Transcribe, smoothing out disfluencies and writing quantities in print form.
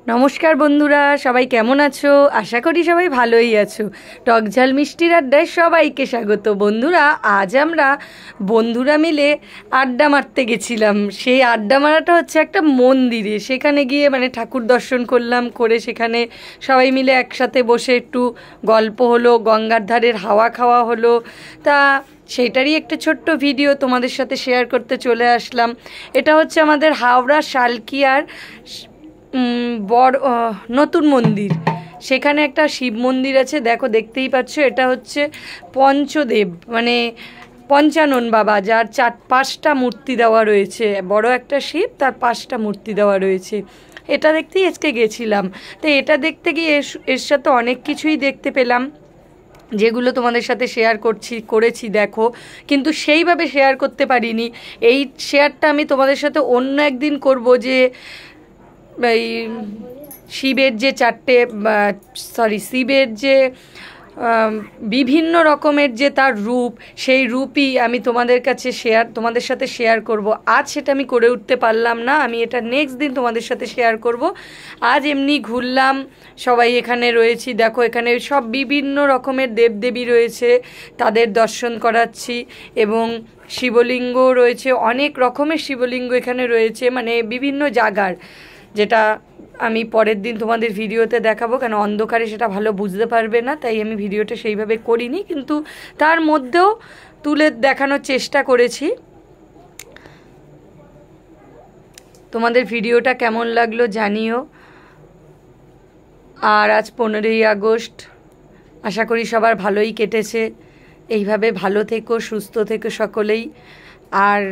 নমস্কার বন্ধুরা, সবাই কেমন আছো? আশা করি সবাই ভালোই আছো। টকঝাল মিষ্টির আড্ডায় সবাইকে স্বাগত। বন্ধুরা, আজ আমরা বন্ধুরা মিলে আড্ডা মারতে গেছিলাম। সেই আড্ডা মারাটা হচ্ছে একটা মন্দিরে। সেখানে গিয়ে ঠাকুর দর্শন করলাম, করে সেখানে সবাই মিলে একসাথে বসে একটু গল্প হলো, গঙ্গার ধারের হাওয়া খাওয়া হলো। তা সেইটারই একটা ছোট্ট ভিডিও তোমাদের সাথে শেয়ার করতে চলে আসলাম। এটা হচ্ছে আমাদের হাওড়া শালকিয়ার বড় নতুন মন্দির। সেখানে একটা শিব মন্দির আছে, দেখো দেখতেই পাচ্ছ। এটা হচ্ছে পঞ্চদেব, পঞ্চানন বাবা, যার পাঁচটা মূর্তি দেওয়া রয়েছে। বড় একটা শিব, তার পাঁচটা মূর্তি দেওয়া রয়েছে। এটা দেখতেই আজকে গেছিলাম। তো এটা দেখতে গিয়ে এর সাথে অনেক কিছুই দেখতে পেলাম, যেগুলো তোমাদের সাথে শেয়ার করেছি দেখো, কিন্তু সেইভাবে শেয়ার করতে পারিনি। এই শেয়ারটা আমি তোমাদের সাথে অন্য একদিন করব। যে এই শিবের যে শিবের যে বিভিন্ন রকমের যে তার রূপ, সেই রূপই আমি তোমাদের সাথে শেয়ার করব। আজ সেটা আমি করে উঠতে পারলাম না, আমি এটা নেক্সট দিন তোমাদের সাথে শেয়ার করব। আজ এমনি ঘুরলাম, সবাই এখানে রয়েছি। দেখো এখানে সব বিভিন্ন রকমের দেবদেবী রয়েছে, তাদের দর্শন করাচ্ছি। এবং শিবলিঙ্গ রয়েছে, অনেক রকমের শিবলিঙ্গ এখানে রয়েছে, বিভিন্ন জায়গার, যেটা আমি পরের দিন তোমাদের ভিডিওতে দেখাবো। কেন অন্ধকারে সেটা ভালো বুঝতে পারবে না, তাই আমি ভিডিওটা সেইভাবে করিনি, কিন্তু তার মধ্যেও তুলে দেখানোর চেষ্টা করেছি। তোমাদের ভিডিওটা কেমন লাগলো জানিও। আর আজ 15ই আগস্ট, আশা করি সবার ভালোই কেটেছে। এইভাবে ভালো থেকো, সুস্থ থেকো সকলেই। আর